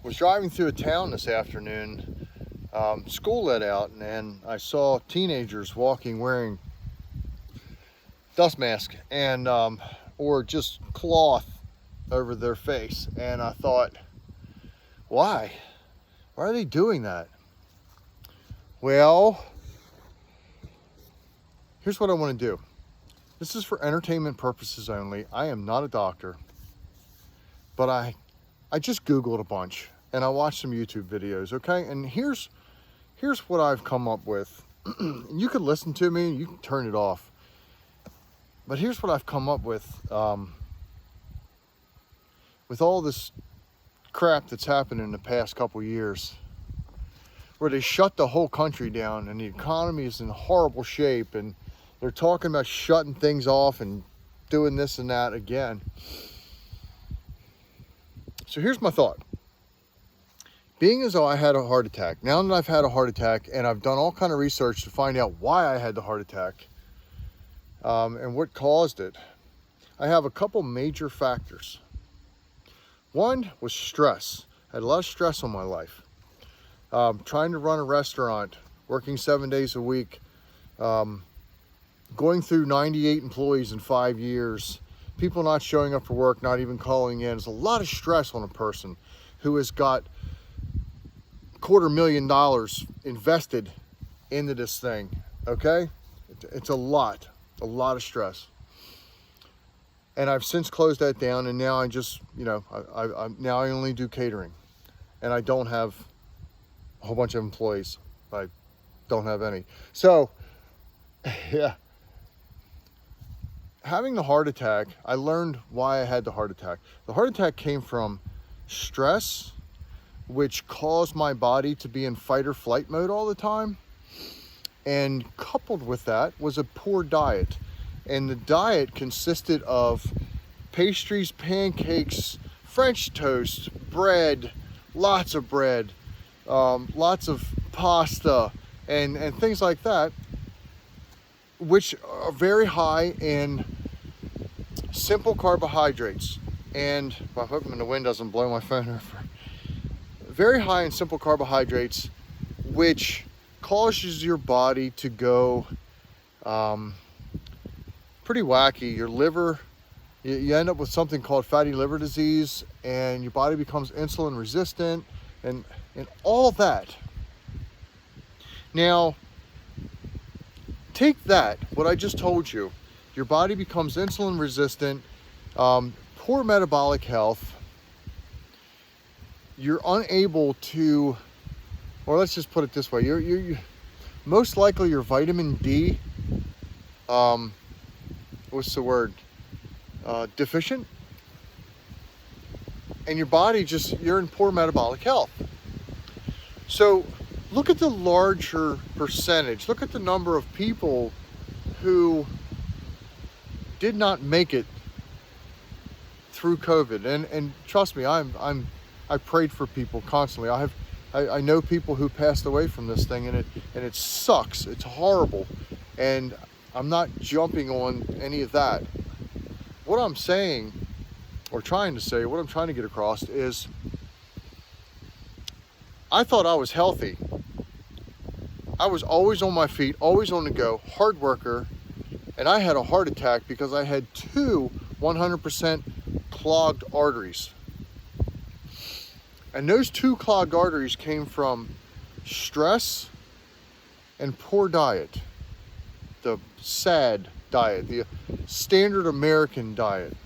Was driving through a town this afternoon, school let out, and I saw teenagers walking wearing dust mask and or just cloth over their face, and I thought, why are they doing that? Well, here's what I want to do. This is for entertainment purposes only. I am not a doctor, but I just Googled a bunch and I watched some YouTube videos, okay? And here's what I've come up with. You can listen to me, you can turn it off. But here's what I've come up with all this crap that's happened in the past couple years, where they shut the whole country down and the economy is in horrible shape, and they're talking about shutting things off and doing this and that again. So here's my thought. Being as though I had a heart attack, now that I've had a heart attack and I've done all kind of research to find out why I had the heart attack and what caused it, I have a couple major factors. One was stress. I had a lot of stress on my life. Trying to run a restaurant, working 7 days a week, going through 98 employees in 5 years, people not showing up for work, not even calling in. There's a lot of stress on a person who has got $250,000 invested into this thing, okay? It's a lot of stress. And I've since closed that down, and now I just, now I only do catering, and I don't have a whole bunch of employees. I don't have any. So, yeah. Having the heart attack, I learned why I had the heart attack. The heart attack came from stress, which caused my body to be in fight or flight mode all the time. And coupled with that was a poor diet. And the diet consisted of pastries, pancakes, French toast, bread, lots of pasta, and things like that, which are very high in simple carbohydrates. And I'm hoping the wind doesn't blow my phone over. Very high in simple carbohydrates, which causes your body to go pretty wacky. Your liver, you end up with something called fatty liver disease, and your body becomes insulin resistant, and all that. Now, take that, what I just told you. Your body becomes insulin resistant, poor metabolic health. You're unable to, or let's just put it this way, you're most likely your vitamin D, what's the word, deficient, and your body you're in poor metabolic health. So look at the larger percentage, look at the number of people who did not make it through COVID, and trust me, I prayed for people constantly. I know people who passed away from this thing, and it sucks. It's horrible, and I'm not jumping on any of that. What I'm saying, or trying to say, what I'm trying to get across is, I thought I was healthy. I was always on my feet, always on the go, hard worker, and I had a heart attack because I had two 100% clogged arteries. And those two clogged arteries came from stress and poor diet. The SAD diet, the standard American diet.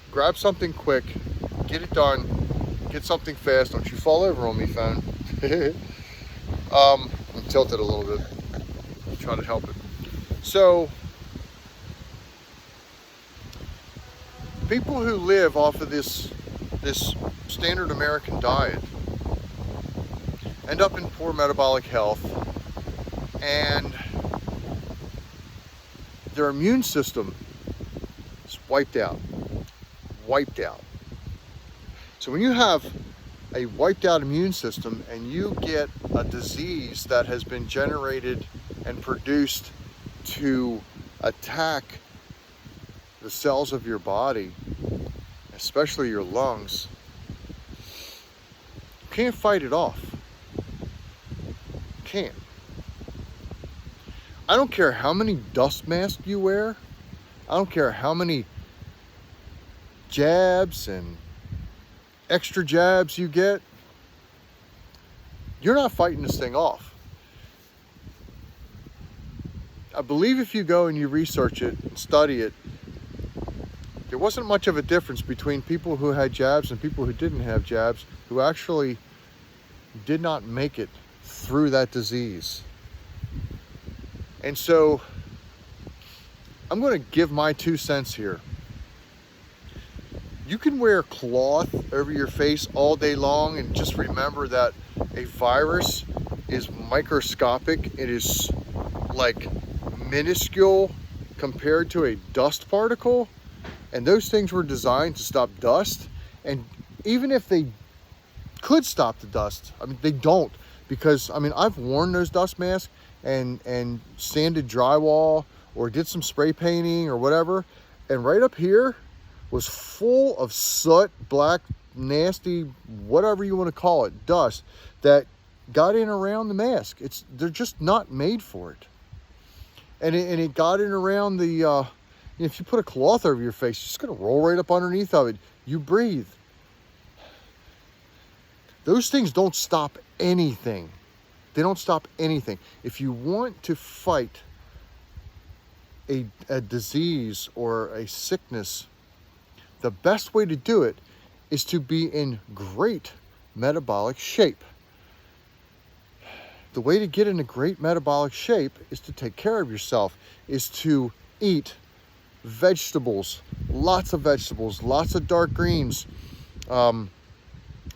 Grab something quick, get it done, get something fast. Don't you fall over on me, phone. I'm tilted a little bit. I'm trying to help it. So, people who live off of this standard American diet end up in poor metabolic health, and their immune system is wiped out. So when you have a wiped out immune system and you get a disease that has been generated and produced to attack the cells of your body, especially your lungs, you can't fight it off. Can't. I don't care how many dust masks you wear. I don't care how many jabs and extra jabs you get. You're not fighting this thing off. I believe if you go and you research it and study it, there wasn't much of a difference between people who had jabs and people who didn't have jabs, who actually did not make it through that disease. And so I'm going to give my 2 cents here. You can wear cloth over your face all day long, and just remember that a virus is microscopic. It is like minuscule compared to a dust particle, and those things were designed to stop dust. And even if they could stop the dust, I mean, they don't, because I mean, I've worn those dust masks and sanded drywall or did some spray painting or whatever, and right up here was full of soot, black, nasty, whatever you want to call it, dust that got in around the mask. They're just not made for it. And it got in around the, if you put a cloth over your face, it's just going to roll right up underneath of it. You breathe. Those things don't stop anything. They don't stop anything. If you want to fight a disease or a sickness, the best way to do it is to be in great metabolic shape. The way to get into great metabolic shape is to take care of yourself, is to eat vegetables, lots of dark greens. I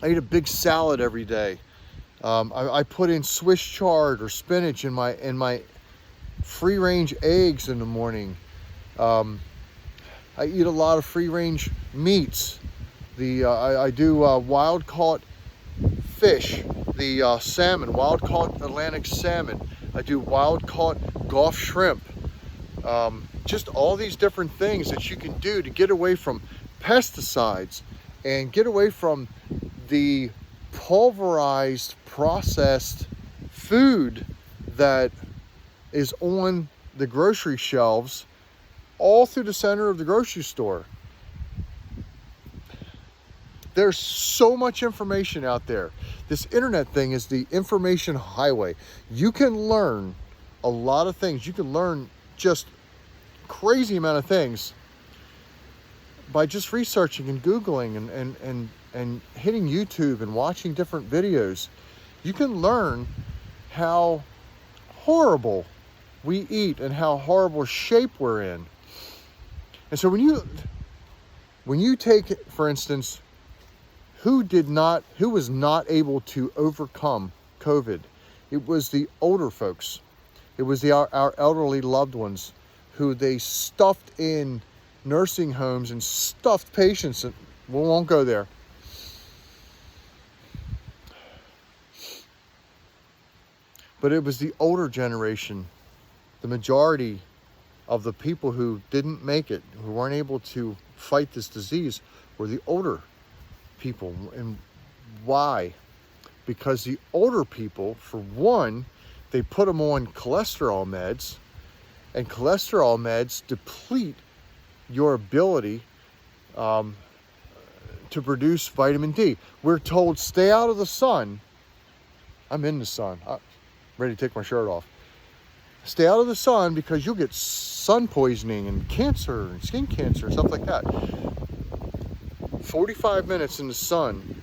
eat a big salad every day. I put in Swiss chard or spinach in my free-range eggs in the morning. I eat a lot of free-range meats. I do wild-caught fish, the salmon, wild-caught Atlantic salmon. I do wild-caught Gulf shrimp. Just all these different things that you can do to get away from pesticides and get away from the pulverized, processed food that is on the grocery shelves all through the center of the grocery store. There's so much information out there. This internet thing is the information highway. You can learn a lot of things. You can learn just crazy amount of things by just researching and Googling and hitting YouTube and watching different videos. You can learn how horrible we eat and how horrible shape we're in. And so when you take, for instance, who was not able to overcome COVID? It was the older folks. It was our elderly loved ones who they stuffed in nursing homes and stuffed patients. And we won't go there. But it was the older generation, the majority of the people who didn't make it, who weren't able to fight this disease, were the older people. And why? Because the older people, for one, they put them on cholesterol meds, and cholesterol meds deplete your ability to produce vitamin D. We're told, stay out of the sun. I'm in the sun. I'm ready to take my shirt off. Stay out of the sun because you'll get sun poisoning and cancer and skin cancer and stuff like that. 45 minutes in the sun,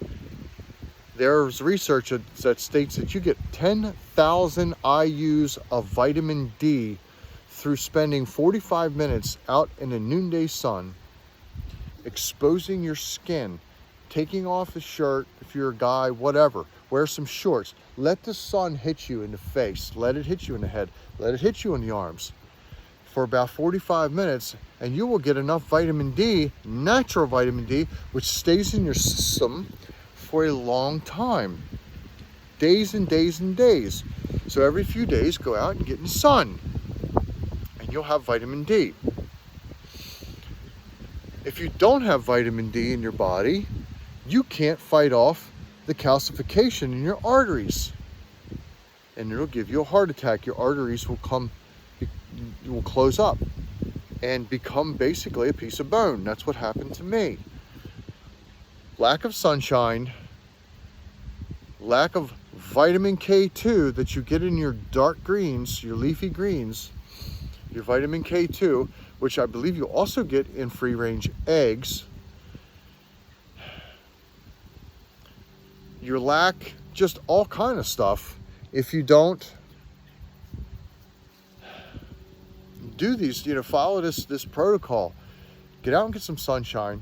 there's research that states that you get 10,000 IUs of vitamin D through spending 45 minutes out in the noonday sun, exposing your skin, taking off the shirt if you're a guy, whatever. Wear some shorts. Let the sun hit you in the face. Let it hit you in the head. Let it hit you in the arms for about 45 minutes, and you will get enough vitamin D, natural vitamin D, which stays in your system for a long time. Days and days and days. So every few days, go out and get in the sun, and you'll have vitamin D. If you don't have vitamin D in your body, you can't fight off the calcification in your arteries. And it'll give you a heart attack. Your arteries will close up and become basically a piece of bone. That's what happened to me. Lack of sunshine, lack of vitamin K2 that you get in your dark greens, your leafy greens, your vitamin K2, which I believe you also get in free-range eggs. You lack just all kind of stuff if you don't do these, follow this protocol. Get out and get some sunshine.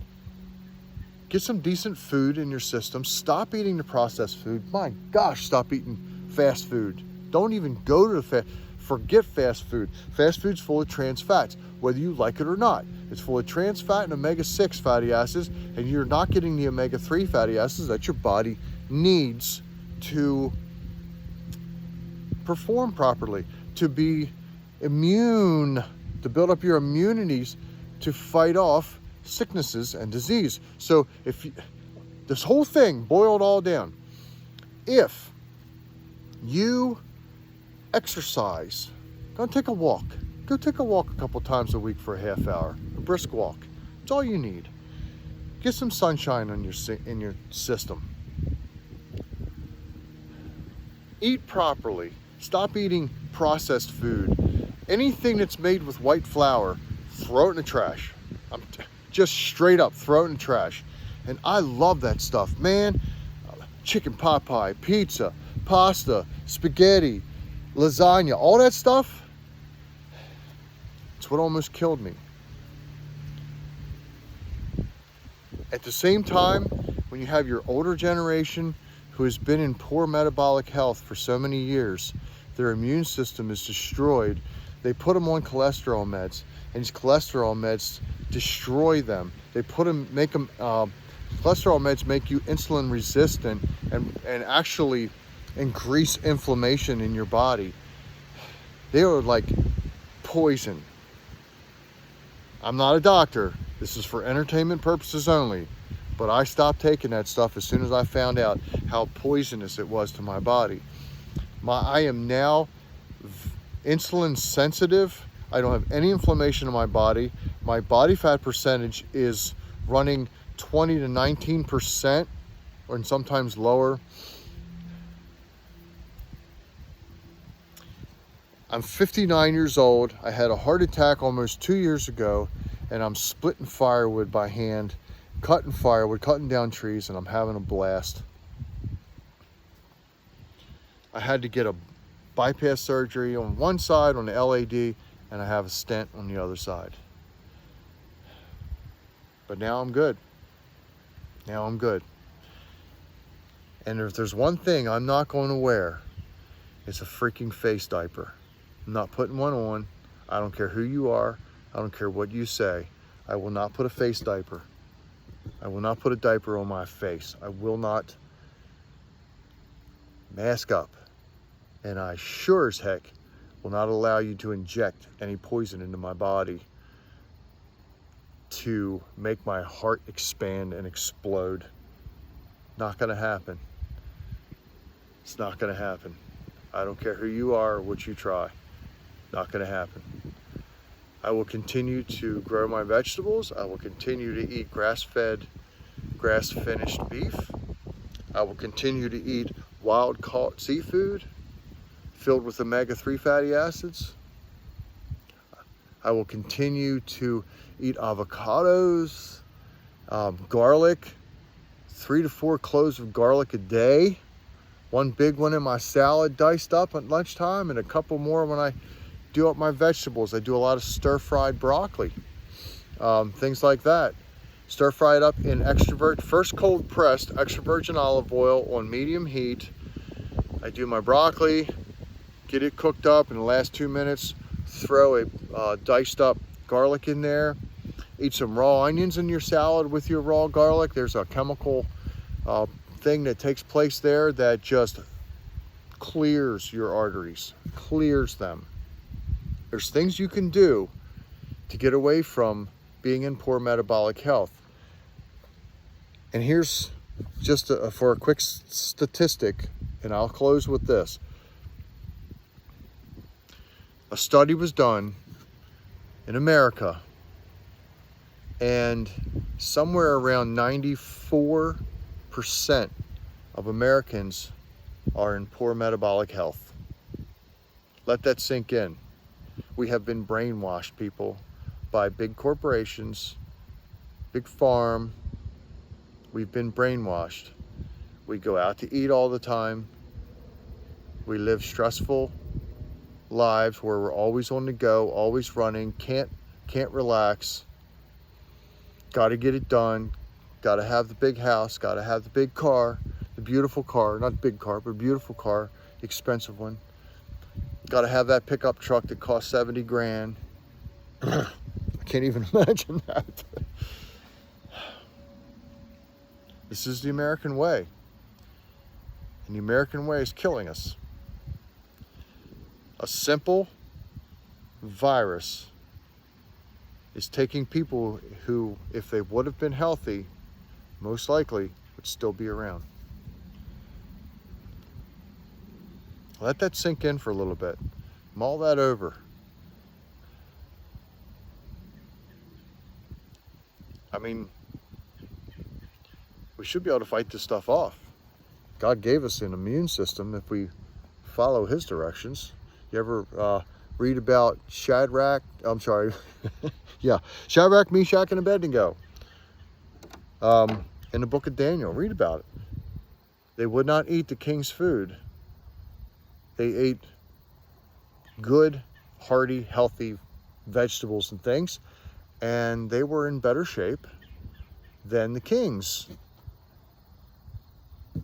Get some decent food in your system. Stop eating the processed food. My gosh, stop eating fast food. Don't even go to the forget fast food. Fast food's full of trans fats, whether you like it or not. It's full of trans fat and omega-6 fatty acids, and you're not getting the omega-3 fatty acids that your body needs to perform properly, to be immune, to build up your immunities to fight off sicknesses and disease. So this whole thing boiled all down, if you exercise, go take a walk. Go take a walk a couple times a week for a half hour, a brisk walk. It's all you need. Get some sunshine in your system. Eat properly. Stop eating processed food. Anything that's made with white flour, throw it in the trash. I'm just straight up throw it in the trash. And I love that stuff, man. Chicken pot pie, pizza, pasta, spaghetti, lasagna, all that stuff. It's what almost killed me. At the same time, when you have your older generation who has been in poor metabolic health for so many years, their immune system is destroyed. They put them on cholesterol meds, and these cholesterol meds destroy them. Cholesterol meds make you insulin resistant and actually increase inflammation in your body. They are like poison. I'm not a doctor. This is for entertainment purposes only. But I stopped taking that stuff as soon as I found out how poisonous it was to my body. I am now insulin sensitive. I don't have any inflammation in my body. My body fat percentage is running 20 to 19%, or sometimes lower. I'm 59 years old. I had a heart attack almost 2 years ago, and I'm splitting firewood by hand, cutting firewood, cutting down trees, and I'm having a blast. I had to get a bypass surgery on one side on the LAD, and I have a stent on the other side. But now I'm good. Now I'm good. And if there's one thing I'm not going to wear, it's a freaking face diaper. I'm not putting one on. I don't care who you are. I don't care what you say. I will not put a face diaper. I will not put a diaper on my face. I will not mask up. And I sure as heck will not allow you to inject any poison into my body to make my heart expand and explode. Not gonna happen. It's not gonna happen. I don't care who you are or what you try. Not gonna happen. I will continue to grow my vegetables. I will continue to eat grass-fed, grass-finished beef. I will continue to eat wild-caught seafood filled with omega-3 fatty acids. I will continue to eat avocados, garlic, 3 to 4 cloves of garlic a day. One big one in my salad diced up at lunchtime, and a couple more when I do up my vegetables. I do a lot of stir-fried broccoli, things like that. Stir-fry it up in first cold pressed extra virgin olive oil on medium heat. I do my broccoli, get it cooked up in the last 2 minutes, throw a diced up garlic in there. Eat some raw onions in your salad with your raw garlic. There's a chemical thing that takes place there that just clears your arteries, clears them. There's things you can do to get away from being in poor metabolic health. And here's just for a quick statistic, and I'll close with this. A study was done in America, and somewhere around 94% of Americans are in poor metabolic health. Let that sink in. We have been brainwashed, people, by big corporations, big farm. We've been brainwashed. We go out to eat all the time. We live stressful lives where we're always on the go, always running, can't relax. Got to get it done. Got to have the big house. Got to have the big car, the beautiful car, not big car, but beautiful car, expensive one. Got to have that pickup truck that costs 70 grand. I can't even imagine that. This is the American way. And the American way is killing us. A simple virus is taking people who, if they would have been healthy, most likely would still be around. Let that sink in for a little bit. Mull that over. I mean, we should be able to fight this stuff off. God gave us an immune system if we follow his directions. You ever read about Shadrach, Meshach, and Abednego in the book of Daniel? Read about it. They would not eat the king's food. They ate good, hearty, healthy vegetables and things, and they were in better shape than the king's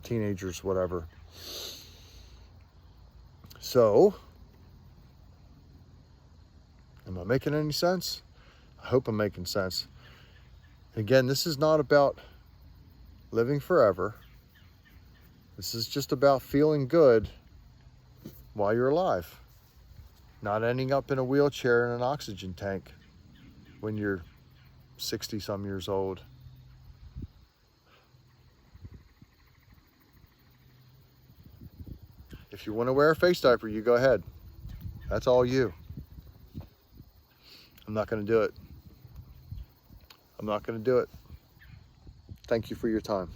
teenagers, whatever. So, am I making any sense? I hope I'm making sense. Again, this is not about living forever. This is just about feeling good while you're alive. Not ending up in a wheelchair in an oxygen tank when you're 60 some years old. If you want to wear a face diaper, you go ahead. That's all you. I'm not going to do it. I'm not going to do it. Thank you for your time.